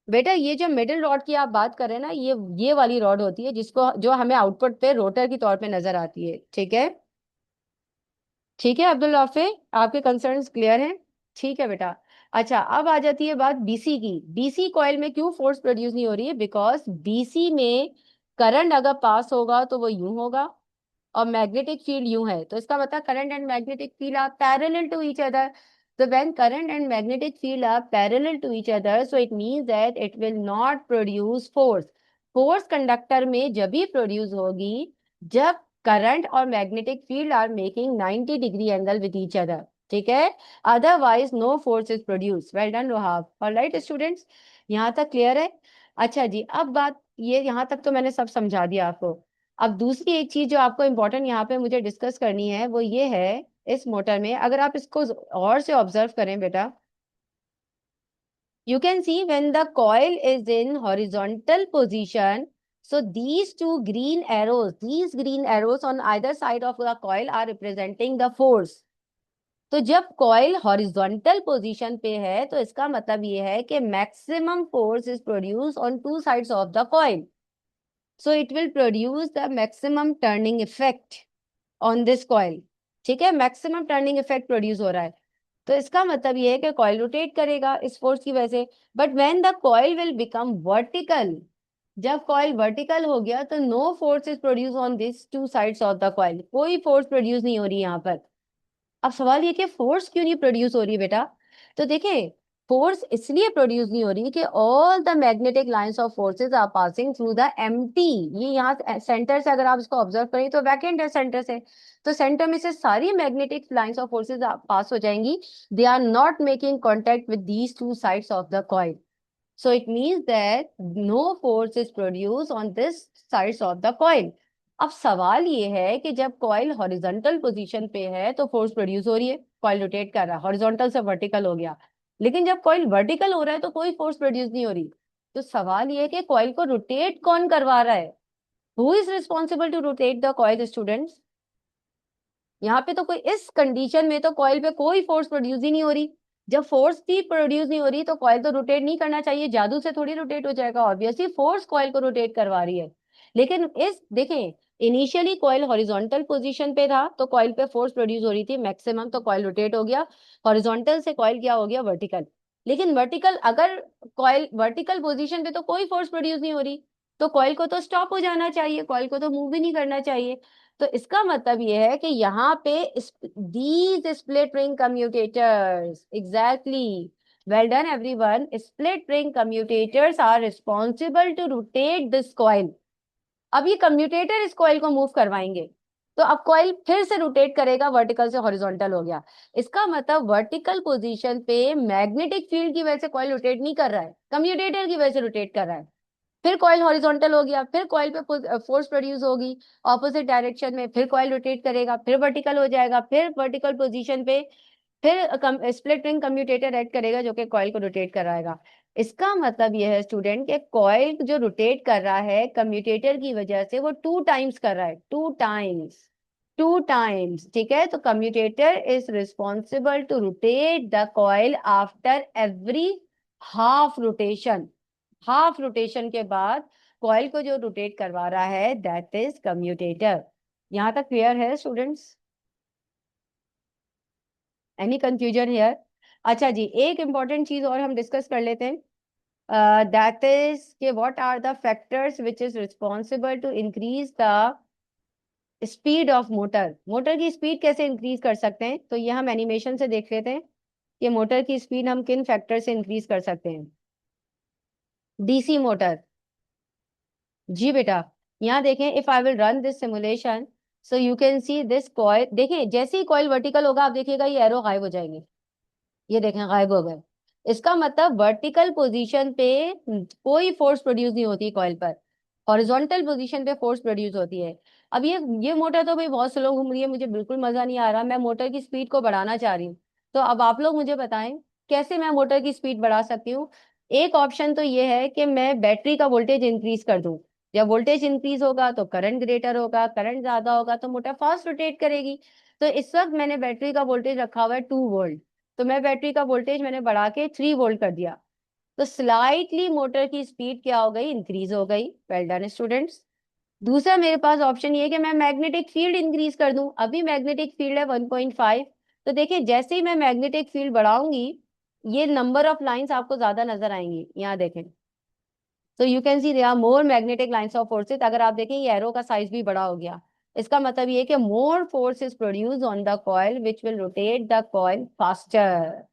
बेटा ये जो मिडिल रॉड की आप बात कर रहे हैं ना, ये वाली रॉड होती है जिसको, जो हमें आउटपुट पे रोटर की तौर पे नजर आती है। ठीक है। ठीक है अब्दुल राफे, आपके कंसर्न्स क्लियर हैं। ठीक है बेटा। अच्छा अब आ जाती है बात बीसी की। बीसी कॉइल में क्यों फोर्स प्रोड्यूस नहीं हो रही है, बिकॉज बीसी में करंट अगर पास होगा तो वो यूं होगा, और मैग्नेटिक फील्ड यूं है। तो इसका मतलब current and magnetic field are parallel to each other. So when current and magnetic field are parallel to each other, so it means that it will not produce force. Force conductor में जब भी produce होगी जब current और magnetic field are making 90 degree angle with each other. ठीक है, otherwise no force is produce. Well done Rohab. Alright students, यहाँ तक क्लियर है। अच्छा जी, अब बात ये, यहाँ तक तो मैंने सब समझा दिया आपको। अब दूसरी एक चीज जो आपको इम्पोर्टेंट यहाँ पे मुझे डिस्कस करनी है वो ये है, इस मोटर में अगर आप इसको और से ऑब्जर्व करें बेटा, You can see when the coil is in horizontal position, so these green arrows on either side of the coil are representing the force. तो जब कॉइल हॉरिजॉन्टल पोजीशन पे है तो इसका मतलब ये है कि maximum force is produce on to sides of the coil, so it will produce the maximum turning effect on this coil. ठीक है, मैक्सिमम टर्निंग इफेक्ट प्रोड्यूस हो रहा है, तो इसका मतलब ये है कि कॉइल रोटेट करेगा इस फोर्स की वजह से। But when the coil will become vertical, जब कॉइल वर्टिकल हो गया तो no force is produce on this two sides of the coil, कोई फोर्स प्रोड्यूस नहीं हो रही यहाँ पर। अब सवाल ये कि फोर्स क्यों नहीं प्रोड्यूस हो रही बेटा? तो देखें, फोर्स इसलिए प्रोड्यूस नहीं हो रही कि all the magnetic lines of forces are passing through the empty. ये यहाँ सेंटर से अगर आप इसको ऑब्जर्व करें तो वैकेंट है सेंटर से, तो सेंटर में से सारी magnetic lines of forces pass हो जाएंगी। They are not making contact with these two sides of the coil, so it means that no force is produced on this sides of the coil. अब सवाल ये है कि जब coil horizontal position पे है तो फोर्स प्रोड्यूस हो रही है, कॉइल रोटेट कर रहा है, हॉरिजॉन्टल से वर्टिकल हो गया। लेकिन जब कॉइल वर्टिकल हो रहा है तो कोई फोर्स प्रोड्यूस नहीं हो रही। तो सवाल ये है कि कॉइल को रोटेट कौन करवा रहा है? Who is responsible to rotate the coil students? यहाँ पे तो कोई, इस कंडीशन में तो कॉइल पे कोई फोर्स प्रोड्यूस ही नहीं हो रही। जब फोर्स भी प्रोड्यूस नहीं हो रही तो कॉइल तो रोटेट नहीं करना चाहिए, जादू से थोड़ी रोटेट हो जाएगा, ऑब्वियसली फोर्स कॉइल को रोटेट करवा रही है। लेकिन इस देखें, इनिशियली कॉइल हॉरिजॉन्टल पोजीशन पे था तो कॉइल पे फोर्स प्रोड्यूस हो रही थी मैक्सिमम, तो कॉइल रोटेट हो गया, हॉरिजॉन्टल से कॉइल क्या हो गया, वर्टिकल। लेकिन वर्टिकल, अगर कॉइल वर्टिकल पोजीशन पे तो कोई फोर्स प्रोड्यूस नहीं हो रही, तो कॉइल को तो स्टॉप हो जाना चाहिए, कॉइल को तो मूव भी नहीं करना चाहिए। तो इसका मतलब ये है कि यहाँ पे these split ring commutators, exactly, well done everyone, split ring commutators are responsible to rotate this coil. अब ये कम्यूटेटर इस कॉइल को मूव करवाएंगे, तो अब कॉइल फिर से रोटेट करेगा, वर्टिकल से हॉरिजॉन्टल हो गया। इसका मतलब वर्टिकल पोजीशन पे मैग्नेटिक फील्ड की वजह से कॉइल रोटेट नहीं कर रहा है, कम्यूटेटर की वजह से रोटेट कर रहा है। फिर कॉइल हॉरिजॉन्टल हो गया, फिर कॉइल पे फोर्स प्रोड्यूस होगी ऑपोजिट डायरेक्शन में, फिर कॉइल रोटेट करेगा, फिर वर्टिकल हो जाएगा, फिर वर्टिकल पोजीशन पे फिर स्प्लिट रिंग कम्यूटेटर ऐड करेगा जो कि कॉइल को रोटेट कराएगा। इसका मतलब यह है स्टूडेंट कि कॉइल जो रोटेट कर रहा है कम्यूटेटर की वजह से, वो टू टाइम्स कर रहा है, टू टाइम्स, ठीक है। तो commutator is responsible to rotate the coil after every half rotation. Half rotation के बाद कॉइल को जो रोटेट करवा रहा है दैट इज कम्यूटेटर। यहां तक क्लियर है स्टूडेंट्स? Any confusion here? अच्छा जी, एक इंपॉर्टेंट चीज और हम डिस्कस कर लेते हैं, दैट इज के what are the factors which is responsible to increase the speed of motor. Motor की स्पीड कैसे इंक्रीज कर सकते हैं, तो ये हम एनिमेशन से देख लेते हैं कि मोटर की स्पीड हम किन फैक्टर से इंक्रीज कर सकते हैं। डीसी मोटर, जी बेटा, यहाँ देखें, if I will run this simulation, so you can see this coil. देखें, जैसे ही कॉइल वर्टिकल होगा आप देखिएगा ये एरो गायब हो जाएंगे, ये देखें गायब हो गए। इसका मतलब वर्टिकल पोजीशन पे कोई फोर्स प्रोड्यूस नहीं होती कॉइल पर, हॉरिजॉन्टल पोजीशन पे फोर्स प्रोड्यूस होती है। अब ये मोटर तो भाई बहुत स्लो घूम रही है, मुझे बिल्कुल मजा नहीं आ रहा, मैं मोटर की स्पीड को बढ़ाना चाह रही हूँ। तो अब आप लोग मुझे बताएं कैसे मैं मोटर की स्पीड बढ़ा सकती हूँ। एक ऑप्शन तो ये है कि मैं बैटरी का वोल्टेज इंक्रीज कर दूं। जब वोल्टेज इंक्रीज होगा तो करंट ग्रेटर होगा, करंट ज्यादा होगा तो मोटर फास्ट रोटेट करेगी। तो इस वक्त मैंने बैटरी का वोल्टेज रखा हुआ है 2 वोल्ट, तो मैं बैटरी का वोल्टेज मैंने बढ़ा के 3 वोल्ट कर दिया, तो स्लाइटली मोटर की स्पीड क्या हो गई, इंक्रीज हो गई। Well done students. दूसरा मेरे पास ऑप्शन ये है कि मैं मैग्नेटिक फील्ड इंक्रीज कर दूं। अभी मैग्नेटिक फील्ड है 1.5, तो देखिए जैसे ही मैं मैग्नेटिक फील्ड बढ़ाऊंगी ये नंबर ऑफ लाइंस आपको ज्यादा नजर आएंगी, यहाँ देखें। तो you can see there are more magnetic lines of forces. अगर आप देखें ये एरो का साइज भी बड़ा हो गया, इसका मतलब ये कि more force is produce on the coil which will rotate the coil faster,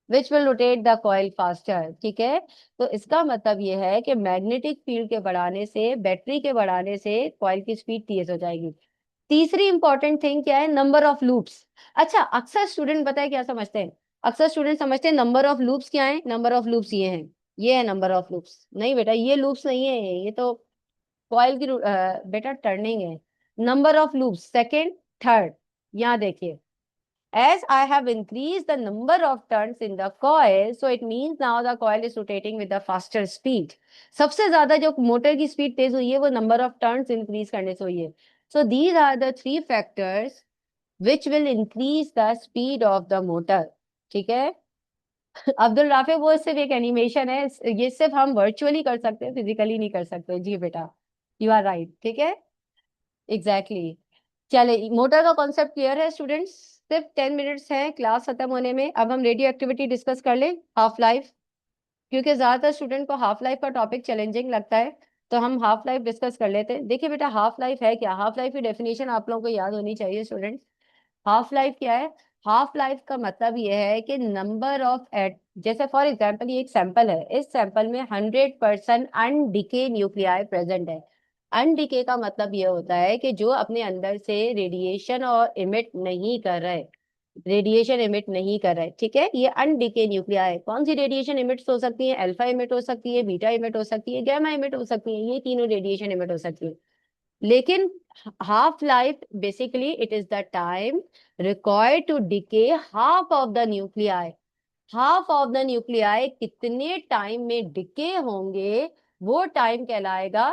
which will rotate the coil faster, ठीक है। तो इसका मतलब ये है कि मैग्नेटिक फील्ड के बढ़ाने से, बैटरी के बढ़ाने से कॉइल की स्पीड तेज हो जाएगी। तीसरी इंपॉर्टेंट थिंग क्या है, नंबर ऑफ लूप्स। अच्छा, अक्सर स्टूडेंट बताए क्या समझते हैं, अक्सर स्टूडेंट समझते हैं नंबर ऑफ लूप्स क्या है, नंबर ऑफ लूप्स ये हैं, ये है नंबर ऑफ लूप्स। नहीं बेटा, ये लूप्स नहीं है, ये तो कॉइल की बेटा टर्निंग है। Number of loops second, third, यहाँ देखिए, As I have increased the number of turns in the coil, so it means now the coil is rotating with the faster speed. सबसे ज्यादा जो मोटर की speed तेज हुई है वो नंबर ऑफ टर्न्स इंक्रीज करने से हुई है. So these are the three factors which will increase the speed of the motor. ठीक है. अब्दुल राफे, वो सिर्फ एक एनिमेशन है, ये सिर्फ हम वर्चुअली कर सकते हैं, फिजिकली नहीं कर सकते. जी बेटा, यू आर राइट. ठीक है, एग्जैक्टली exactly. चले, मोटर का कॉन्सेप्ट क्लियर है स्टूडेंट्स. सिर्फ 10 मिनट्स हैं क्लास खत्म होने में. अब हम रेडियो एक्टिविटी डिस्कस कर ले, हाफ लाइफ. क्योंकि ज्यादातर स्टूडेंट को हाफ लाइफ का टॉपिक चैलेंजिंग लगता है, तो हम हाफ लाइफ डिस्कस कर लेते हैं. देखिए बेटा, हाफ लाइफ है क्या? हाफ लाइफ की डेफिनेशन आप लोगों को याद होनी चाहिए स्टूडेंट्स. हाफ लाइफ क्या है? हाफ लाइफ का मतलब ये है कि नंबर ऑफ एट, जैसे फॉर एग्जांपल ये एक सैंपल है, इस सैंपल में 100% अनडिके न्यूक्लियाई प्रेजेंट है. अनडिके का मतलब ये होता है कि जो अपने अंदर से रेडिएशन और इमिट नहीं कर रहे, रेडिएशन इमिट नहीं कर रहे. ठीक है, ये अनडिके न्यूक्लिया है. कौन सी रेडिएशन इमिट्स हो सकती है? अल्फा इमिट हो सकती है, बीटा इमिट हो सकती है, गामा इमिट हो सकती है. ये तीनों रेडिएशन इमिट हो सकती है. लेकिन half life basically it is the time required to decay half of the nuclei. Half of the nuclei कितने टाइम में डिके होंगे, वो टाइम कहलाएगा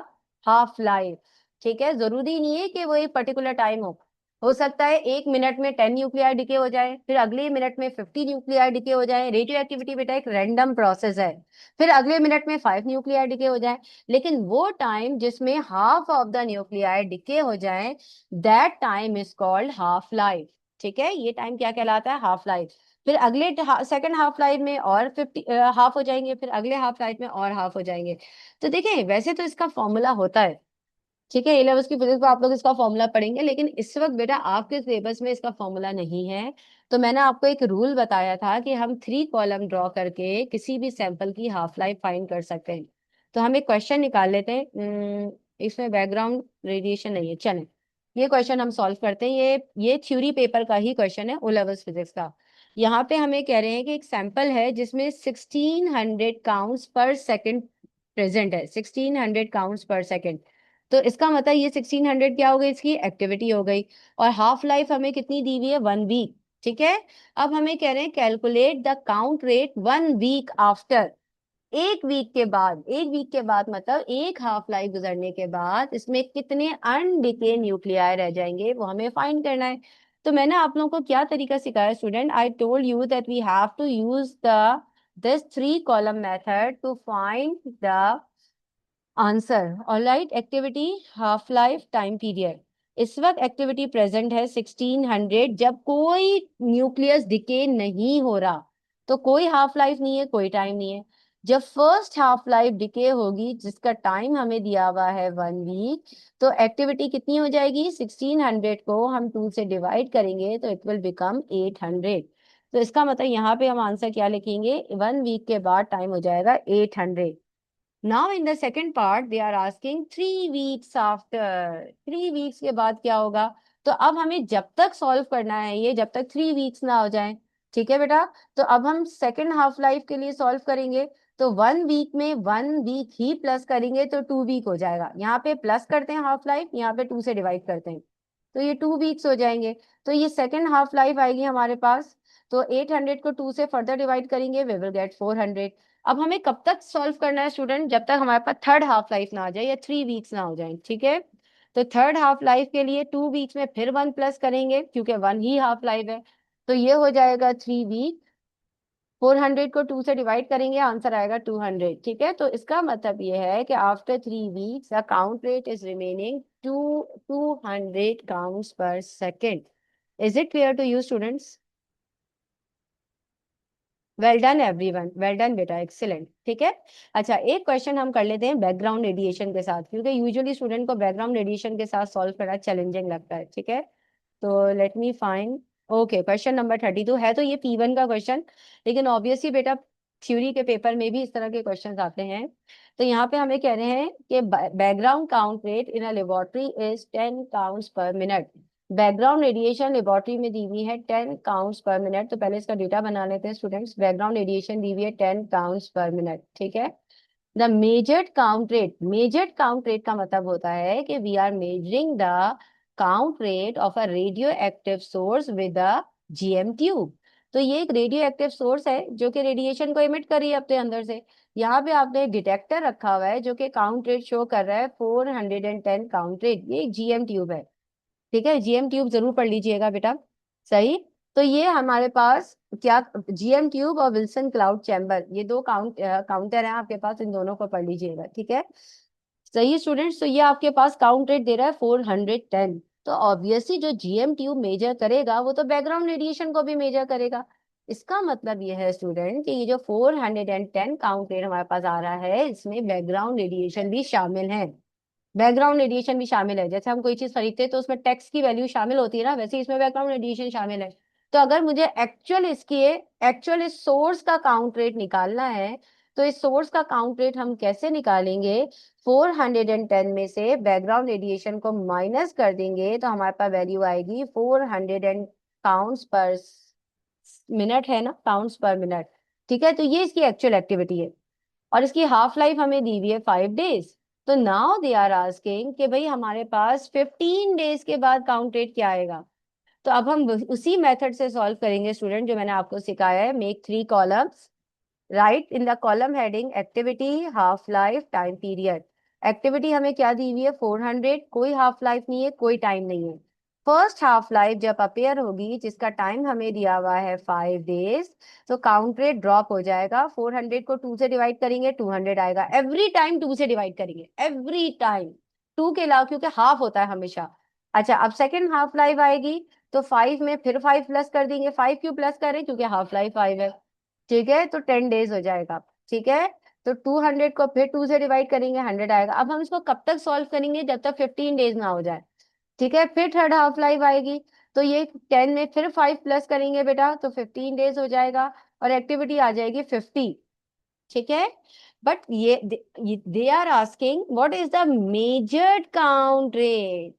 हाफ लाइफ. ठीक है, जरूरी नहीं है कि वो एक पर्टिकुलर टाइम हो सकता है 1 मिनट में 10 न्यूक्लियाई डिके हो जाए, फिर अगले मिनट में 50 न्यूक्लियाई डिके हो जाए. रेडियो एक्टिविटी बेटा एक रैंडम प्रोसेस है. फिर अगले मिनट में 5 न्यूक्लियाई डिके हो जाए. लेकिन वो टाइम जिसमें half of the nuclei decay हो जाए, that time is called half life. ठीक है, ये टाइम क्या कहलाता है? Half life. फिर अगले सेकंड हाफ लाइफ में और 50 हाफ हो जाएंगे, फिर अगले हाफ लाइफ में और हाफ हो जाएंगे. तो देखें, वैसे तो इसका फॉर्मूला होता है. ठीक है, इलेवंथ की फिजिक्स में आप लोग इसका फॉर्मूला पढ़ेंगे, लेकिन इस वक्त बेटा आपके सिलेबस में इसका फॉर्मूला नहीं है. तो मैंने आपको एक रूल बताया था कि हम 3 कॉलम ड्रॉ करके किसी भी सैंपल की हाफ लाइफ फाइंड कर सकते हैं. तो हम एक क्वेश्चन निकाल लेते हैं. इसमें बैकग्राउंड रेडिएशन नहीं है, चलें ये क्वेश्चन हम सॉल्व करते हैं. ये थ्योरी पेपर का ही क्वेश्चन है, ओ लेवल्स फिजिक्स का. यहाँ पे हमें कह रहे हैं कि एक सैंपल है जिसमें 1600 काउंट्स पर सेकंड प्रेजेंट है. 1600 काउंट्स पर सेकंड. तो इसका मतलब ये 1600 क्या हो गई? इसकी एक्टिविटी हो गई. और हाफ लाइफ हमें कितनी दी हुई है? 1 वीक. ठीक है, अब हमें कह रहे हैं calculate the count rate 1 week after. 1 week के बाद, 1 वीक के बाद मतलब एक हाफ लाइफ गुजरने के बाद इसमें कितने अनडिके न्यूक्लियाई रह जाएंगे, वो हमें फाइंड करना है. तो मैंने आप लोगों को क्या तरीका सिखाया student? I told you that we have to use the this 3 column method to find the answer. Alright, activity, half life, time period. इस वक्त एक्टिविटी प्रेजेंट है 1600, जब कोई न्यूक्लियस डिके नहीं हो रहा, तो कोई हाफ लाइफ नहीं है, कोई टाइम नहीं है. जब फर्स्ट हाफ लाइफ डिके होगी, जिसका टाइम हमें दिया हुआ है 1 वीक, तो एक्टिविटी कितनी हो जाएगी? 1600 को हम 2 से डिवाइड करेंगे तो इट विल बिकम 800. तो इसका मतलब यहाँ पे हम आंसर क्या लिखेंगे? 1 वीक के बाद टाइम हो जाएगा 800. Now in the second part they are asking 3 weeks after. 3 weeks के बाद क्या होगा? तो अब हमें जब तक सॉल्व करना है ये, जब तक 3 weeks ना हो जाए. ठीक है बेटा, तो अब हम सेकेंड हाफ लाइफ के लिए सॉल्व करेंगे. तो 1 वीक में 1 वीक ही प्लस करेंगे तो 2 वीक हो जाएगा. यहाँ पे प्लस करते हैं हाफ लाइफ, यहाँ पे 2 से डिवाइड करते हैं, तो ये 2 वीक्स हो जाएंगे. तो ये सेकेंड हाफ लाइफ आएगी हमारे पास. तो 800 को 2 से फर्दर डिवाइड करेंगे, वी विल गेट 400. अब हमें कब तक सॉल्व करना है स्टूडेंट? जब तक हमारे पास थर्ड हाफ लाइफ ना आ जाए या 3 वीक्स ना हो जाए. ठीक है, तो थर्ड हाफ लाइफ के लिए 2 वीक्स में फिर 1 प्लस करेंगे, क्योंकि 1 ही हाफ लाइफ है. तो ये हो जाएगा 3 वीक. 400 को 2 से डिवाइड करेंगे, आंसर आएगा 200. ठीक है, तो इसका मतलब ये है कि after 3 weeks the count rate is remaining 200 counts per second. Is it clear to you students? Well done everyone, well done बेटा, एक्सीलेंट. ठीक है, अच्छा एक क्वेश्चन हम कर लेते हैं बैकग्राउंड रेडिएशन के साथ, क्योंकि यूजुअली स्टूडेंट को बैकग्राउंड रेडिएशन के साथ सॉल्व करना चैलेंजिंग लगता है. ठीक है, तो let me find. Okay, question number 32 है. तो ये P1 का क्वेश्चन, लेकिन ऑब्वियसली बेटा थ्योरी के पेपर में भी इस तरह के क्वेश्चन आते हैं. तो यहाँ पे हमें कह रहे हैं कि background count rate in a laboratory is 10 counts per minute. Background radiation laboratory में दी हुई है 10 काउंट्स पर मिनट. तो पहले इसका डेटा बना लेते हैं स्टूडेंट्स. बैकग्राउंड रेडिएशन दी हुई है 10 काउंट्स पर मिनट. ठीक है, the measured count rate. Measured count rate का मतलब होता है कि we are measuring the count rate of a radioactive source with a GM tube. तो ये एक रेडियो एक्टिव सोर्स है जो कि रेडिएशन को इमिट कर रही है अपने अंदर से। यहाँ पे आपने डिटेक्टर रखा हुआ है जो कि काउंट रेट शो कर रहा है 410 काउंट रेट। ये एक जीएम ट्यूब है। ठीक है, जीएम ट्यूब जरूर पढ़ लीजिएगा बेटा। सही। तो ये हमारे पास क्या, जीएम ट्यूब और विल्सन क्लाउड चैम्बर, ये दो काउंटर हैं आपके पास, इन दोनों को पढ़ लीजिएगा। ठीक है, सही स्टूडेंट्स। तो ये आपके पास काउंट रेट दे रहा है 410। तो ऑब्वियसली जो जीएम ट्यूब मेजर करेगा वो तो बैकग्राउंड रेडिएशन को भी मेजर करेगा। इसका मतलब ये है स्टूडेंट कि ये जो 410 काउंट रेट हमारे पास आ रहा है, इसमें बैकग्राउंड रेडिएशन भी शामिल है। बैकग्राउंड रेडिएशन भी शामिल है। जैसे हम कोई चीज खरीदते हैं तो उसमें टैक्स की वैल्यू शामिल होती है ना, वैसे ही इसमें बैकग्राउंड रेडिएशन शामिल है। तो अगर मुझे एक्चुअल इस सोर्स का काउंट रेट निकालना है, तो इस सोर्स का काउंट रेट हम कैसे निकालेंगे? 410 में से बैकग्राउंड रेडिएशन को माइनस कर देंगे तो हमारे पास वैल्यू आएगी 400 एंड काउंट्स पर मिनट, है ना, काउंट्स पर मिनट। ठीक है, तो ये इसकी एक्चुअल एक्टिविटी है। और इसकी हाफ लाइफ हमें दी हुई है 5 डेज। तो नाउ दे आर आस्किंग कि भाई हमारे पास 15 डेज के बाद काउंट रेट क्या आएगा। तो अब हम उसी मेथड से सॉल्व करेंगे स्टूडेंट, जो मैंने आपको सिखाया है। Make 3 columns, right in the column heading activity, half life, time period. Activity हमें क्या दी हुई है? 400। कोई हाफ लाइफ नहीं है, कोई टाइम नहीं है। फर्स्ट हाफ लाइफ जब अपेयर होगी, जिसका टाइम हमें दिया हुआ है 5 डेज, तो काउंट रेट ड्रॉप हो जाएगा। 400 को 2 से डिवाइड करेंगे, 200 आएगा। एवरी टाइम 2 से डिवाइड करेंगे, एवरी टाइम 2 के अलावा, क्योंकि हाफ होता है हमेशा। अच्छा, अब सेकेंड हाफ लाइफ आएगी, तो 5 में फिर 5 प्लस कर देंगे। 5 क्यों प्लस करें? क्योंकि हाफ लाइफ 5 है। ठीक है, तो 10 डेज हो जाएगा। ठीक है, तो 200 को फिर 2 से डिवाइड करेंगे, 100 आएगा। अब हम इसको कब तक सॉल्व करेंगे? जब तक 15 डेज ना हो जाए। ठीक है, फिर थर्ड हाफ लाइफ आएगी, तो ये 10 में फिर 5 प्लस करेंगे बेटा, तो 15 डेज हो जाएगा। और एक्टिविटी आ जाएगी 50। ठीक है, बट ये they are asking what is the measured count rate.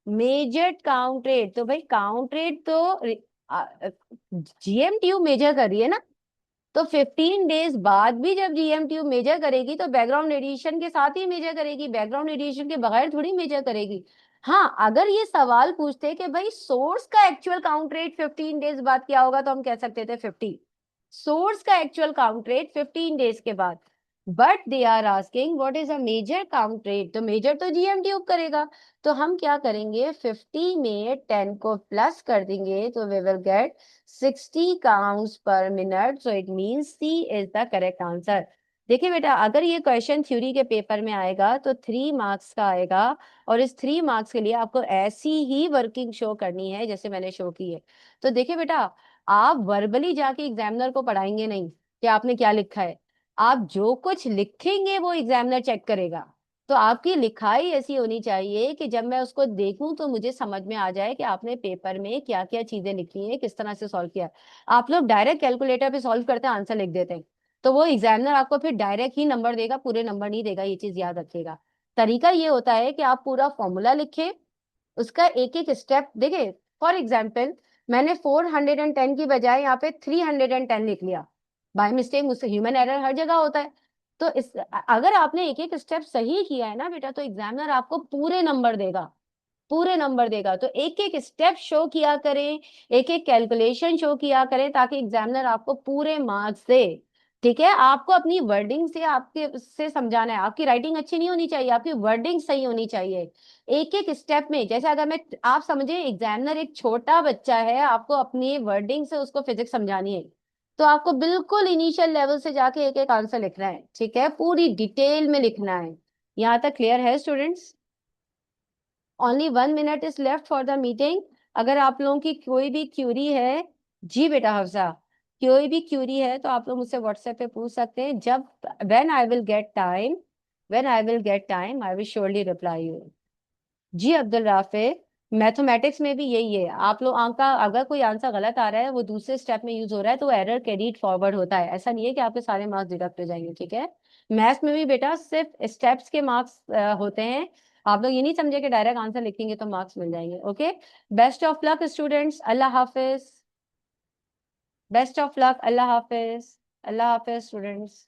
Measured count rate, तो भाई काउंट रेट तो जीएम ट्यूब मेजर कर रही है ना। तो 15 डेज बाद भी जब जीएम ट्यूब मेजर करेगी तो बैकग्राउंड रेडिएशन के साथ ही मेजर करेगी, बैकग्राउंड रेडिएशन के बगैर थोड़ी मेजर करेगी। हाँ, अगर ये सवाल पूछते कि भाई सोर्स का एक्चुअल काउंट रेट 15 डेज बाद क्या होगा, तो हम कह सकते थे 50। सोर्स का एक्चुअल काउंट रेट 15 डेज के बाद। But they are asking what is a measure count rate, तो मेजर तो जीएम ट्यूब करेगा। तो हम क्या करेंगे? 50 में 10 को प्लस कर देंगे, तो we will get 60 counts per minute. So it means C is the correct answer. देखिए बेटा, अगर ये क्वेश्चन थ्योरी के पेपर में आएगा तो 3 मार्क्स का आएगा। और इस 3 मार्क्स के लिए आपको ऐसी ही वर्किंग शो करनी है जैसे मैंने शो की है। तो देखिए बेटा, आप वर्बली जाके एग्जामिनर को पढ़ाएंगे नहीं कि आपने क्या लिखा है। आप जो कुछ लिखेंगे वो एग्जामिनर चेक करेगा। तो आपकी लिखाई ऐसी होनी चाहिए कि जब मैं उसको देखूं तो मुझे समझ में आ जाए कि आपने पेपर में क्या क्या चीजें लिखी है, किस तरह से सॉल्व किया। आप लोग डायरेक्ट कैलकुलेटर पे सॉल्व करते हैं, आंसर लिख देते हैं। तो वो एग्जामिनर आपको फिर डायरेक्ट ही नंबर देगा, पूरे नंबर नहीं देगा, ये चीज याद रखिएगा। तरीका ये होता है कि आप पूरा फॉर्मूला लिखें, उसका एक एक स्टेप देखे। फॉर एग्जाम्पल, मैंने 410 की बजाय यहाँ पे 310 लिख लिया बाय मिस्टेक, मुझसे ह्यूमन एरर हर जगह होता है। तो अगर आपने एक एक स्टेप सही किया है ना बेटा, तो एग्जामिनर आपको पूरे नंबर देगा, पूरे नंबर देगा। तो एक एक स्टेप शो किया करें, एक एक कैलकुलेशन शो किया करें, ताकि एग्जामिनर आपको पूरे मार्क्स दे। ठीक है, आपको अपनी वर्डिंग से आपके से समझाना है। आपकी राइटिंग अच्छी नहीं होनी चाहिए, आपकी वर्डिंग सही होनी चाहिए। एक एक स्टेप में, जैसे अगर मैं, आप समझे एग्जामिनर एक छोटा बच्चा है, आपको अपनी वर्डिंग से उसको फिजिक्स समझानी है। तो आपको बिल्कुल इनिशियल लेवल से जाके एक एक आंसर लिखना है। ठीक है, पूरी डिटेल में लिखना है। यहाँ तक क्लियर है students? Only 1 minute is left for the meeting. अगर आप लोगों की कोई भी क्यूरी है, जी बेटा हफ्सा, कोई भी क्यूरी है तो आप लोग मुझसे व्हाट्सएप पे पूछ सकते हैं। जब when I will get time, when I will get time I will surely reply you. जी अब्दुल राफे, मैथमेटिक्स में भी यही है। आप लोग का अगर कोई आंसर गलत आ रहा है, वो दूसरे स्टेप में यूज हो रहा है, तो एरर क्रेडिट फॉरवर्ड होता है। ऐसा नहीं है कि आपके सारे मार्क्स डिडक्ट हो जाएंगे। ठीक है, मैथ्स में भी बेटा सिर्फ स्टेप्स के मार्क्स होते हैं। आप लोग ये नहीं समझे कि डायरेक्ट आंसर लिखेंगे तो मार्क्स मिल जाएंगे। Okay, best of luck students, Allah Hafiz. Best of luck, Allah Hafiz. Allah Hafiz students.